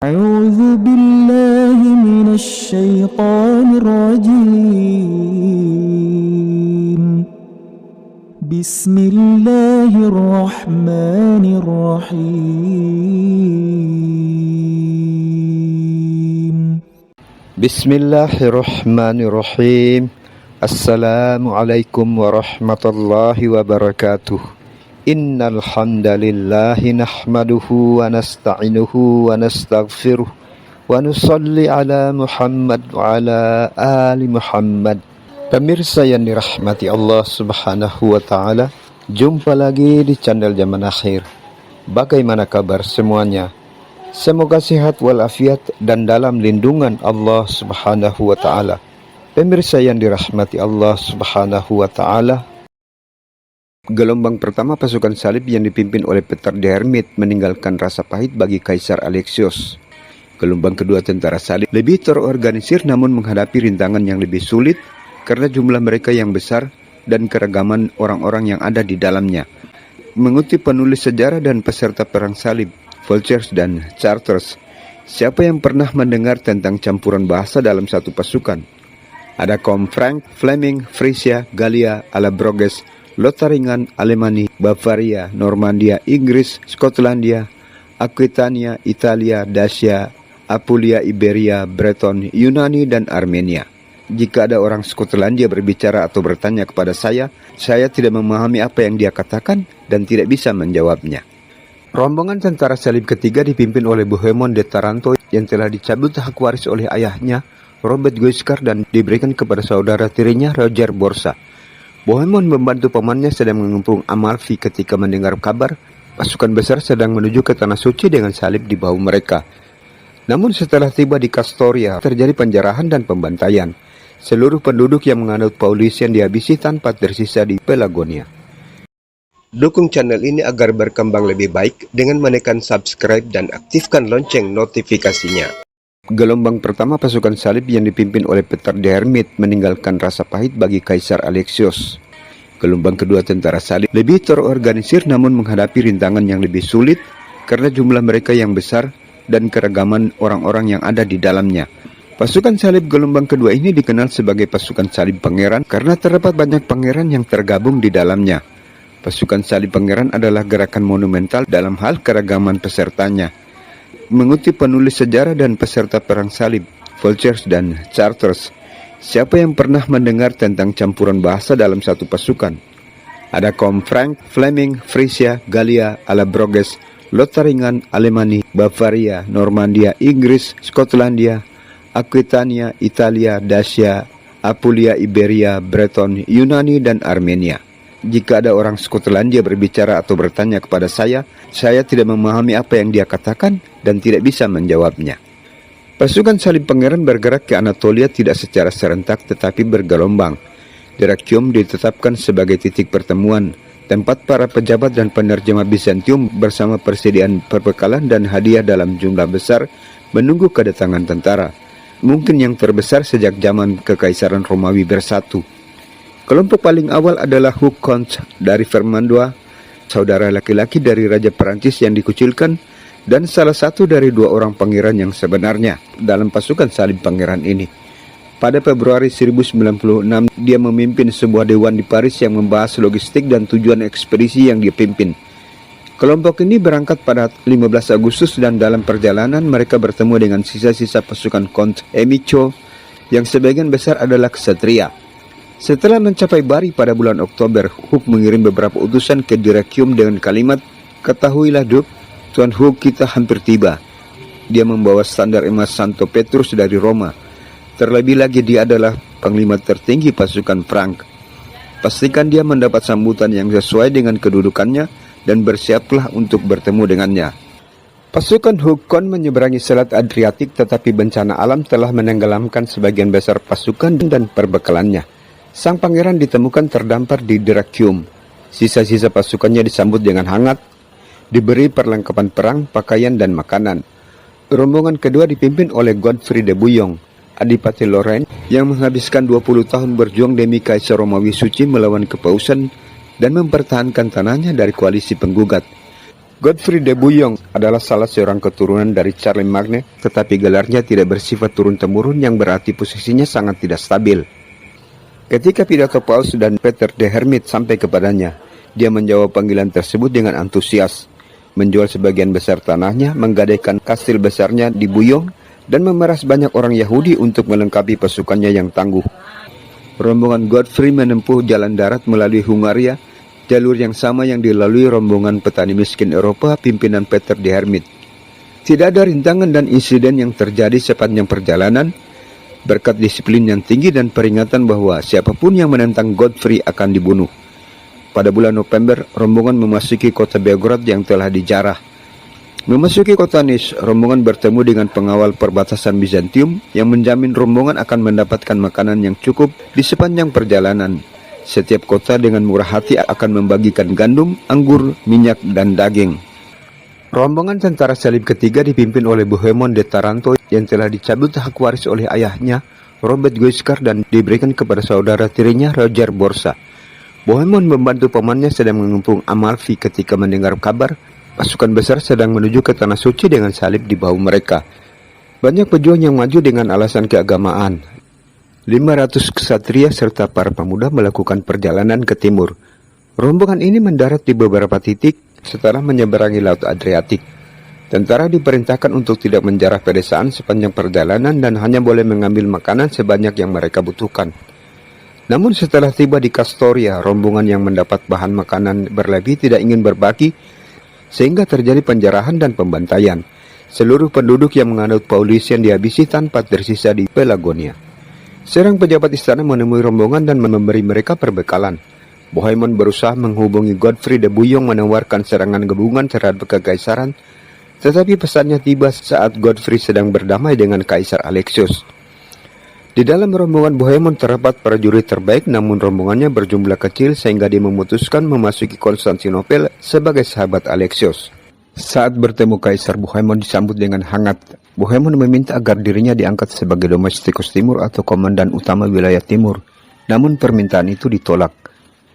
أعوذ بالله من الشيطان الرجيم بسم الله الرحمن الرحيم Bismillahirrahmanirrahim. Assalamualaikum warahmatullahi wabarakatuh. Innal hamdalillahi nahmaduhu wa nasta'inuhu wa nastaghfiruh wa nusalli ala Muhammad wa ala ali Muhammad. Pemirsa yang dirahmati Allah Subhanahu wa taala, jumpa lagi di channel Zaman Akhir. Bagaimana kabar semuanya? Semoga sehat walafiat dan dalam lindungan Allah Subhanahu wa taala. Pemirsa yang dirahmati Allah Subhanahu wa taala, gelombang pertama pasukan salib yang dipimpin oleh Peter the Hermit meninggalkan rasa pahit bagi Kaisar Alexios. Gelombang kedua tentara salib lebih terorganisir namun menghadapi rintangan yang lebih sulit karena jumlah mereka yang besar dan keragaman orang-orang yang ada di dalamnya. Mengutip penulis sejarah dan peserta perang salib, Vultures dan Charters, siapa yang pernah mendengar tentang campuran bahasa dalam satu pasukan? Ada kaum Frank, Fleming, Frisia, Galia, Allobroges, Lotharingan, Alemani, Bavaria, Normandia, Inggris, Skotlandia, Aquitania, Italia, Dacia, Apulia, Iberia, Breton, Yunani, dan Armenia. Jika ada orang Skotlandia berbicara atau bertanya kepada saya tidak memahami apa yang dia katakan dan tidak bisa menjawabnya. Rombongan tentara salib ketiga dipimpin oleh Bohemond de Taranto yang telah dicabut hak waris oleh ayahnya, Robert Guiscard, dan diberikan kepada saudara tirinya, Roger Borsa. Bohemond membantu pamannya sedang mengepung Amalfi ketika mendengar kabar pasukan besar sedang menuju ke Tanah Suci dengan salib di bahu mereka. Namun setelah tiba di Kastoria, terjadi penjarahan dan pembantaian. Seluruh penduduk yang menganut Paulician dihabisi tanpa tersisa di Pelagonia. Dukung channel ini agar berkembang lebih baik dengan menekan subscribe dan aktifkan lonceng notifikasinya. Gelombang pertama pasukan salib yang dipimpin oleh Peter the Hermit meninggalkan rasa pahit bagi Kaisar Alexios. Gelombang kedua tentara salib lebih terorganisir namun menghadapi rintangan yang lebih sulit karena jumlah mereka yang besar dan keragaman orang-orang yang ada di dalamnya. Pasukan salib gelombang kedua ini dikenal sebagai pasukan salib pangeran karena terdapat banyak pangeran yang tergabung di dalamnya. Pasukan salib pangeran adalah gerakan monumental dalam hal keragaman pesertanya. Mengutip penulis sejarah dan peserta perang salib, Vultures dan Charters, siapa yang pernah mendengar tentang campuran bahasa dalam satu pasukan? Ada kaum Frank, Fleming, Frisia, Galia, Allobroges, Lotharingan, Alemani, Bavaria, Normandia, Inggris, Skotlandia, Aquitania, Italia, Dacia, Apulia, Iberia, Breton, Yunani, dan Armenia. Jika ada orang Skotlandia berbicara atau bertanya kepada saya tidak memahami apa yang dia katakan dan tidak bisa menjawabnya. Pasukan salib pangeran bergerak ke Anatolia tidak secara serentak tetapi bergelombang. Dyrrhachium ditetapkan sebagai titik pertemuan, tempat para pejabat dan penerjemah Bizantium bersama persediaan perbekalan dan hadiah dalam jumlah besar menunggu kedatangan tentara. Mungkin yang terbesar sejak zaman Kekaisaran Romawi bersatu. Kelompok paling awal adalah Hugh Comte dari Vermandois, saudara laki-laki dari Raja Perancis yang dikucilkan, dan salah satu dari dua orang pangeran yang sebenarnya dalam pasukan salib pangeran ini. Pada Februari 1096, dia memimpin sebuah dewan di Paris yang membahas logistik dan tujuan ekspedisi yang dia pimpin. Kelompok ini berangkat pada 15 Agustus dan dalam perjalanan mereka bertemu dengan sisa-sisa pasukan Count Emicho yang sebagian besar adalah ksatria. Setelah mencapai Bari pada bulan Oktober, Hugh mengirim beberapa utusan ke Dyrrhachium dengan kalimat, "Ketahuilah Duke, Tuan Hugh kita hampir tiba." Dia membawa standar emas Santo Petrus dari Roma. Terlebih lagi dia adalah panglima tertinggi pasukan Frank. Pastikan dia mendapat sambutan yang sesuai dengan kedudukannya dan bersiaplah untuk bertemu dengannya. Pasukan Hukon menyeberangi Selat Adriatik tetapi bencana alam telah menenggelamkan sebagian besar pasukan dan perbekalannya. Sang pangeran ditemukan terdampar di Dyrrhachium. Sisa-sisa pasukannya disambut dengan hangat, diberi perlengkapan perang, pakaian, dan makanan. Rombongan kedua dipimpin oleh Godfrey de Bouillon, Adipati Lorraine, yang menghabiskan 20 tahun berjuang demi Kaisar Romawi Suci melawan kepausan dan mempertahankan tanahnya dari koalisi penggugat. Godfrey de Bouillon adalah salah seorang keturunan dari Charlemagne, tetapi gelarnya tidak bersifat turun-temurun yang berarti posisinya sangat tidak stabil. Ketika pidato Paus dan Peter de Hermit sampai kepadanya, dia menjawab panggilan tersebut dengan antusias, menjual sebagian besar tanahnya, menggadaikan kastil besarnya di Bouillon, dan memeras banyak orang Yahudi untuk melengkapi pasukannya yang tangguh. Rombongan Godfrey menempuh jalan darat melalui Hungaria, jalur yang sama yang dilalui rombongan petani miskin Eropa pimpinan Peter de Hermit. Tidak ada rintangan dan insiden yang terjadi sepanjang perjalanan, berkat disiplin yang tinggi dan peringatan bahwa siapapun yang menentang Godfrey akan dibunuh. Pada bulan November, rombongan memasuki kota Belgrade yang telah dijarah. Memasuki kota Niš, rombongan bertemu dengan pengawal perbatasan Bizantium yang menjamin rombongan akan mendapatkan makanan yang cukup di sepanjang perjalanan. Setiap kota dengan murah hati akan membagikan gandum, anggur, minyak, dan daging. Rombongan tentara salib ketiga dipimpin oleh Bohemond de Taranto yang telah dicabut hak waris oleh ayahnya, Robert Guiscard, dan diberikan kepada saudara tirinya, Roger Borsa. Bohemond membantu pamannya sedang mengepung Amalfi ketika mendengar kabar pasukan besar sedang menuju ke Tanah Suci dengan salib di bahu mereka. Banyak pejuang yang maju dengan alasan keagamaan. 500 ksatria serta para pemuda melakukan perjalanan ke timur. Rombongan ini mendarat di beberapa titik setelah menyeberangi Laut Adriatik. Tentara diperintahkan untuk tidak menjarah pedesaan sepanjang perjalanan dan hanya boleh mengambil makanan sebanyak yang mereka butuhkan. Namun setelah tiba di Kastoria, rombongan yang mendapat bahan makanan berlebih tidak ingin berbagi, sehingga terjadi penjarahan dan pembantaian. Seluruh penduduk yang menganut Paulician dihabisi tanpa tersisa di Pelagonia. Seorang pejabat istana menemui rombongan dan memberi mereka perbekalan. Bohemond berusaha menghubungi Godfrey de Bouillon menawarkan serangan gabungan terhadap kekaisaran, tetapi pesannya tiba saat Godfrey sedang berdamai dengan Kaisar Alexius. Di dalam rombongan Bohemond terdapat prajurit terbaik, namun rombongannya berjumlah kecil sehingga dia memutuskan memasuki Konstantinopel sebagai sahabat Alexius. Saat bertemu Kaisar, Bohemond disambut dengan hangat. Bohemond meminta agar dirinya diangkat sebagai domestikus timur atau komandan utama wilayah timur, namun permintaan itu ditolak.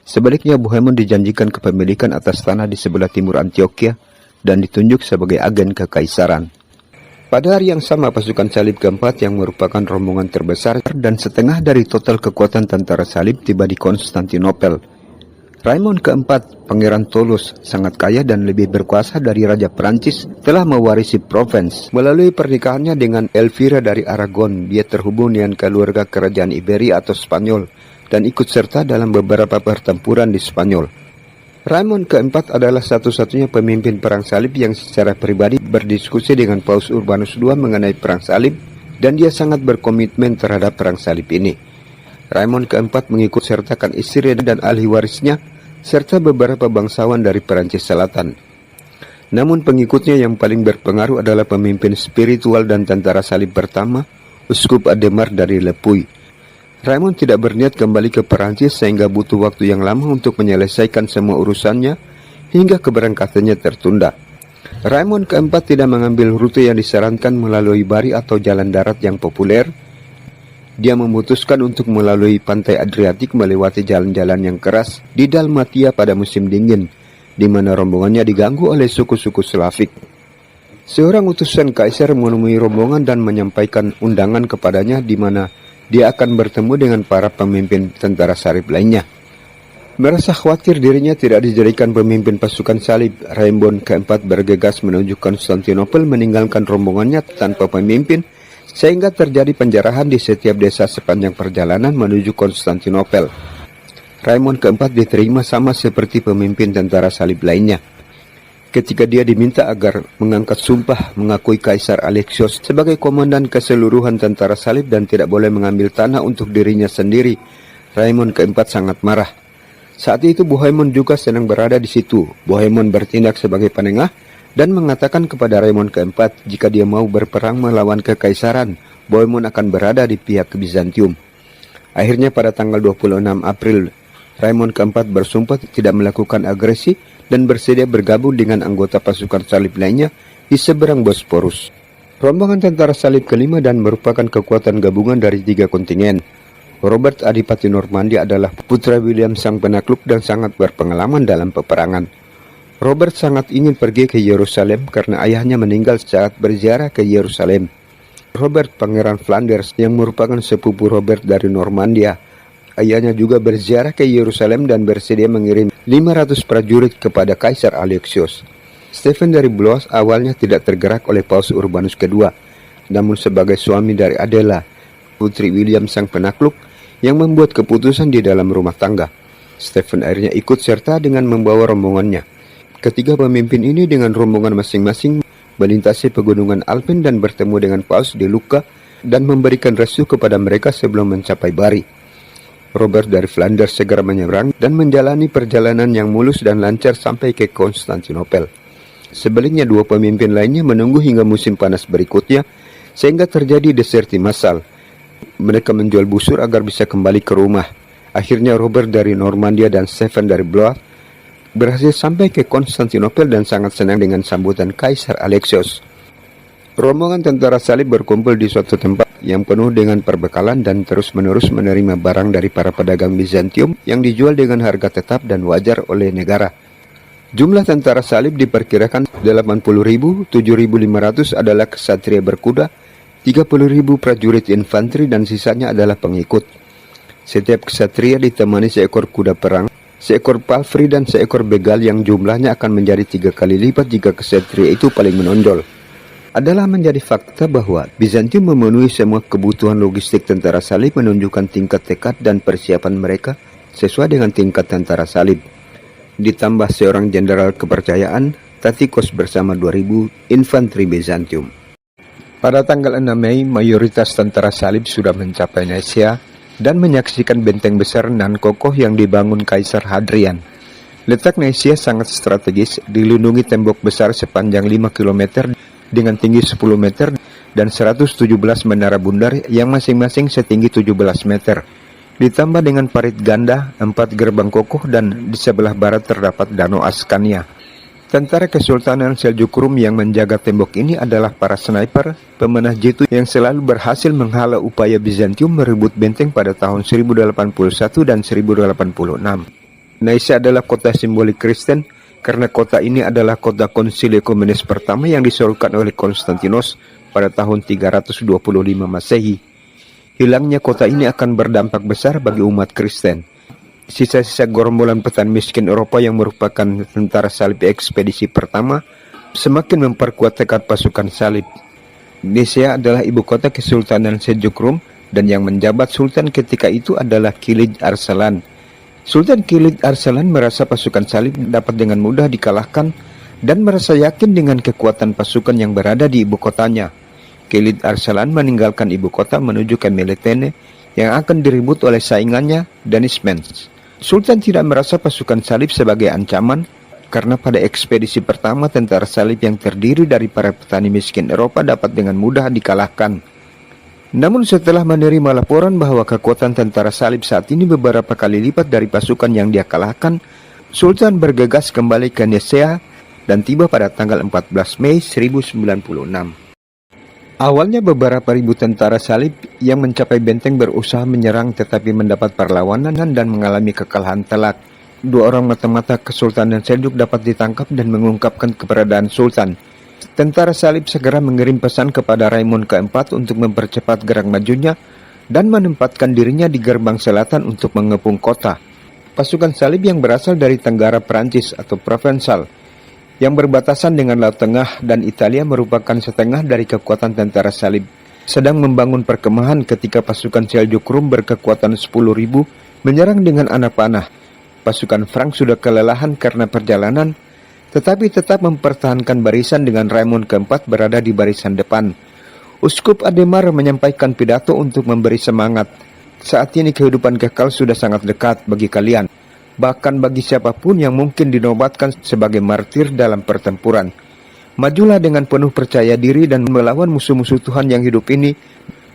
Sebaliknya, Bohemond dijanjikan kepemilikan atas tanah di sebelah timur Antioquia dan ditunjuk sebagai agen kekaisaran. Pada hari yang sama, pasukan salib keempat yang merupakan rombongan terbesar dan setengah dari total kekuatan tentara salib tiba di Konstantinopel. Raymond keempat, Pangeran Toulouse, sangat kaya dan lebih berkuasa dari Raja Prancis, telah mewarisi Provence. Melalui pernikahannya dengan Elvira dari Aragon, dia terhubung dengan keluarga kerajaan Iberia atau Spanyol dan ikut serta dalam beberapa pertempuran di Spanyol. Raymond keempat adalah satu-satunya pemimpin perang salib yang secara pribadi berdiskusi dengan Paus Urbanus II mengenai perang salib, dan dia sangat berkomitmen terhadap perang salib ini. Raymond keempat mengikut sertakan istri dan ahli warisnya, serta beberapa bangsawan dari Perancis Selatan. Namun pengikutnya yang paling berpengaruh adalah pemimpin spiritual dan tentara salib pertama, Uskup Ademar dari Le Puy. Raymond tidak berniat kembali ke Perancis sehingga butuh waktu yang lama untuk menyelesaikan semua urusannya hingga keberangkatannya tertunda. Raymond keempat tidak mengambil rute yang disarankan melalui Bari atau jalan darat yang populer. Dia memutuskan untuk melalui pantai Adriatik melewati jalan-jalan yang keras di Dalmatia pada musim dingin, di mana rombongannya diganggu oleh suku-suku Slavik. Seorang utusan kaisar menemui rombongan dan menyampaikan undangan kepadanya di mana dia akan bertemu dengan para pemimpin tentara salib lainnya. Merasa khawatir dirinya tidak dijadikan pemimpin pasukan salib, Raymond keempat bergegas menuju Konstantinopel meninggalkan rombongannya tanpa pemimpin, sehingga terjadi penjarahan di setiap desa sepanjang perjalanan menuju Konstantinopel. Raymond keempat diterima sama seperti pemimpin tentara salib lainnya. Ketika dia diminta agar mengangkat sumpah mengakui Kaisar Alexios sebagai komandan keseluruhan tentara salib dan tidak boleh mengambil tanah untuk dirinya sendiri, Raymond keempat sangat marah. Saat itu Bohemond juga sedang berada di situ. Bohemond bertindak sebagai penengah dan mengatakan kepada Raymond keempat jika dia mau berperang melawan kekaisaran, Bohemond akan berada di pihak Bizantium. Akhirnya pada tanggal 26 April, Raymond keempat bersumpah tidak melakukan agresi dan bersedia bergabung dengan anggota pasukan salib lainnya di seberang Bosporus. Rombongan tentara salib kelima dan merupakan kekuatan gabungan dari 3 kontingen. Robert Adipati Normandia adalah putra William sang penakluk dan sangat berpengalaman dalam peperangan. Robert sangat ingin pergi ke Yerusalem karena ayahnya meninggal saat berziarah ke Yerusalem. Robert Pangeran Flanders yang merupakan sepupu Robert dari Normandia. Ayahnya juga berziarah ke Yerusalem dan bersedia mengirim 500 prajurit kepada Kaisar Alexios. Stephen dari Blois awalnya tidak tergerak oleh Paus Urbanus II, namun sebagai suami dari Adela, putri William sang penakluk, yang membuat keputusan di dalam rumah tangga. Stephen akhirnya ikut serta dengan membawa rombongannya. Ketiga pemimpin ini dengan rombongan masing-masing melintasi pegunungan Alpen dan bertemu dengan Paus di Lucca dan memberikan restu kepada mereka sebelum mencapai Bari. Robert dari Flanders segera menyeberang dan menjalani perjalanan yang mulus dan lancar sampai ke Konstantinopel. Sebaliknya dua pemimpin lainnya menunggu hingga musim panas berikutnya sehingga terjadi deserti massal. Mereka menjual busur agar bisa kembali ke rumah. Akhirnya Robert dari Normandia dan Stephen dari Blois berhasil sampai ke Konstantinopel dan sangat senang dengan sambutan Kaisar Alexios. Rombongan tentara salib berkumpul di suatu tempat yang penuh dengan perbekalan dan terus-menerus menerima barang dari para pedagang Bizantium yang dijual dengan harga tetap dan wajar oleh negara. Jumlah tentara salib diperkirakan 80.000, 7.500 adalah ksatria berkuda, 30.000 prajurit infanteri dan sisanya adalah pengikut. Setiap ksatria ditemani seekor kuda perang, seekor palfrey dan seekor begal yang jumlahnya akan menjadi 3 kali lipat jika ksatria itu paling menonjol. Adalah menjadi fakta bahwa Bizantium memenuhi semua kebutuhan logistik tentara salib menunjukkan tingkat tekad dan persiapan mereka sesuai dengan tingkat tentara salib. Ditambah seorang jenderal kepercayaan, Tatikos bersama 2.000 infanteri Bizantium. Pada tanggal 6 Mei, mayoritas tentara salib sudah mencapai Nicaea dan menyaksikan benteng besar nan kokoh yang dibangun Kaisar Hadrian. Letak Nicaea sangat strategis, dilindungi tembok besar sepanjang 5 km dengan tinggi 10 meter dan 117 menara bundar yang masing-masing setinggi 17 meter. Ditambah dengan parit ganda, 4 gerbang kokoh dan di sebelah barat terdapat Danau Askania. Tentara Kesultanan Seljuk Rum yang menjaga tembok ini adalah para sniper, pemanah jitu yang selalu berhasil menghalau upaya Bizantium merebut benteng pada tahun 1081 dan 1086. Nicaea adalah kota simbolik Kristen karena kota ini adalah kota konsil ekumenis pertama yang diserukan oleh Konstantinos pada tahun 325 Masehi. Hilangnya kota ini akan berdampak besar bagi umat Kristen. Sisa-sisa gerombolan petani miskin Eropa yang merupakan tentara salib ekspedisi pertama semakin memperkuat tekad pasukan salib. Nicaea adalah ibu kota Kesultanan Seljuk Rum dan yang menjabat sultan ketika itu adalah Kilij Arsalan. Sultan Kilij Arsalan merasa pasukan salib dapat dengan mudah dikalahkan dan merasa yakin dengan kekuatan pasukan yang berada di ibu kotanya. Kilij Arsalan meninggalkan ibu kota menuju ke Meletene yang akan direbut oleh saingannya Danismens. Sultan tidak merasa pasukan salib sebagai ancaman karena pada ekspedisi pertama tentara salib yang terdiri dari para petani miskin Eropa dapat dengan mudah dikalahkan. Namun setelah menerima laporan bahwa kekuatan tentara salib saat ini beberapa kali lipat dari pasukan yang dia kalahkan, Sultan bergegas kembali ke Nicaea dan tiba pada tanggal 14 Mei 1096. Awalnya beberapa ribu tentara salib yang mencapai benteng berusaha menyerang tetapi mendapat perlawanan dan mengalami kekalahan telak. 2 orang mata-mata Kesultanan Seljuk dapat ditangkap dan mengungkapkan keberadaan Sultan. Tentara salib segera mengirim pesan kepada Raimund keempat untuk mempercepat gerak majunya dan menempatkan dirinya di gerbang selatan untuk mengepung kota. Pasukan salib yang berasal dari Tenggara Perancis atau Provençal yang berbatasan dengan Laut Tengah dan Italia merupakan setengah dari kekuatan tentara salib, sedang membangun perkemahan ketika pasukan Seljuk Rum berkekuatan 10.000 menyerang dengan anak panah. Pasukan Frank sudah kelelahan karena perjalanan, tetapi tetap mempertahankan barisan dengan Raimund keempat berada di barisan depan. Uskup Ademar menyampaikan pidato untuk memberi semangat. Saat ini kehidupan kekal sudah sangat dekat bagi kalian. Bahkan bagi siapapun yang mungkin dinobatkan sebagai martir dalam pertempuran. Majulah dengan penuh percaya diri dan melawan musuh-musuh Tuhan yang hidup ini,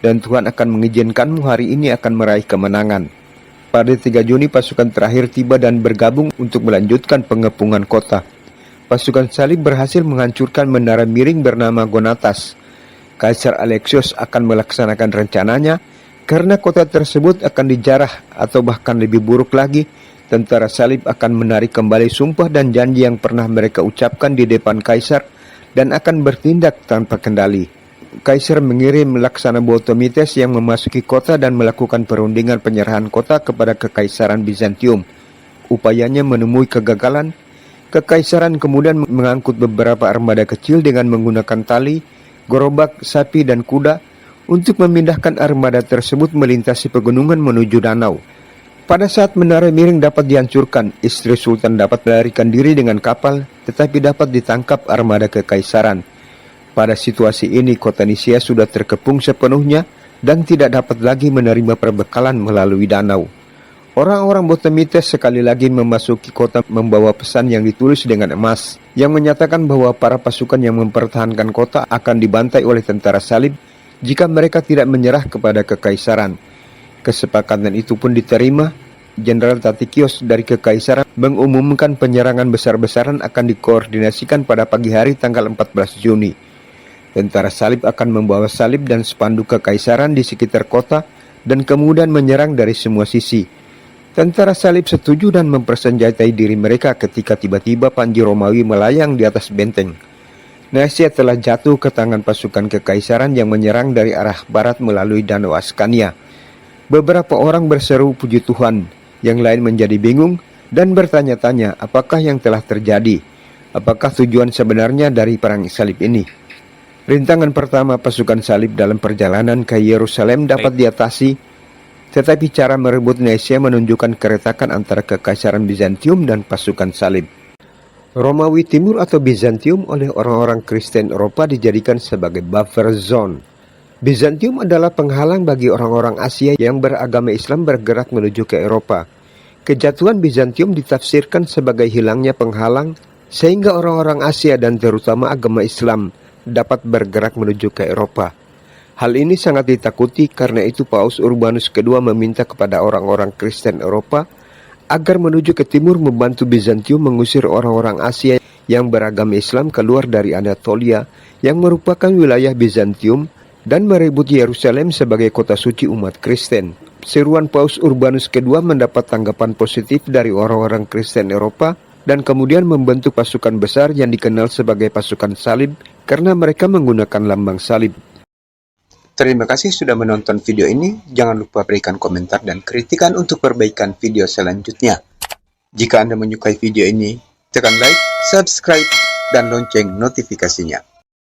dan Tuhan akan mengizinkanmu hari ini akan meraih kemenangan. Pada 3 Juni pasukan terakhir tiba dan bergabung untuk melanjutkan pengepungan kota. Pasukan salib berhasil menghancurkan menara miring bernama Gonatas. Kaisar Alexios akan melaksanakan rencananya karena kota tersebut akan dijarah atau bahkan lebih buruk lagi tentara salib akan menarik kembali sumpah dan janji yang pernah mereka ucapkan di depan kaisar dan akan bertindak tanpa kendali. Kaisar mengirim Laksana Botomites yang memasuki kota dan melakukan perundingan penyerahan kota kepada Kekaisaran Bizantium. Upayanya menemui kegagalan. Kekaisaran kemudian mengangkut beberapa armada kecil dengan menggunakan tali, gerobak, sapi, dan kuda untuk memindahkan armada tersebut melintasi pegunungan menuju danau. Pada saat menara miring dapat dihancurkan, istri Sultan dapat melarikan diri dengan kapal, tetapi dapat ditangkap armada Kekaisaran. Pada situasi ini, kota Nisia sudah terkepung sepenuhnya dan tidak dapat lagi menerima perbekalan melalui danau. Orang-orang Botomites sekali lagi memasuki kota membawa pesan yang ditulis dengan emas, yang menyatakan bahwa para pasukan yang mempertahankan kota akan dibantai oleh tentara salib jika mereka tidak menyerah kepada Kekaisaran. Kesepakatan itu pun diterima. Jenderal Tatikios dari Kekaisaran mengumumkan penyerangan besar-besaran akan dikoordinasikan pada pagi hari tanggal 14 Juni. Tentara salib akan membawa salib dan spanduk Kekaisaran di sekitar kota dan kemudian menyerang dari semua sisi. Tentara salib setuju dan mempersenjatai diri mereka ketika tiba-tiba panji Romawi melayang di atas benteng. Nisia telah jatuh ke tangan pasukan Kekaisaran yang menyerang dari arah barat melalui Danau Askania. Beberapa orang berseru puji Tuhan, yang lain menjadi bingung dan bertanya-tanya apakah yang telah terjadi. Apakah tujuan sebenarnya dari perang salib ini? Rintangan pertama pasukan salib dalam perjalanan ke Yerusalem dapat diatasi, tetapi cara merebut Nisia menunjukkan keretakan antara Kekaisaran Bizantium dan pasukan salib. Romawi Timur atau Bizantium oleh orang-orang Kristen Eropa dijadikan sebagai buffer zone. Bizantium adalah penghalang bagi orang-orang Asia yang beragama Islam bergerak menuju ke Eropa. Kejatuhan Bizantium ditafsirkan sebagai hilangnya penghalang sehingga orang-orang Asia dan terutama agama Islam dapat bergerak menuju ke Eropa. Hal ini sangat ditakuti, karena itu Paus Urbanus II meminta kepada orang-orang Kristen Eropa agar menuju ke timur membantu Bizantium mengusir orang-orang Asia yang beragama Islam keluar dari Anatolia yang merupakan wilayah Bizantium dan merebut Yerusalem sebagai kota suci umat Kristen. Seruan Paus Urbanus II mendapat tanggapan positif dari orang-orang Kristen Eropa dan kemudian membentuk pasukan besar yang dikenal sebagai pasukan salib karena mereka menggunakan lambang salib. Terima kasih sudah menonton video ini. Jangan lupa berikan komentar dan kritikan untuk perbaikan video selanjutnya. Jika Anda menyukai video ini, tekan like, subscribe, dan lonceng notifikasinya.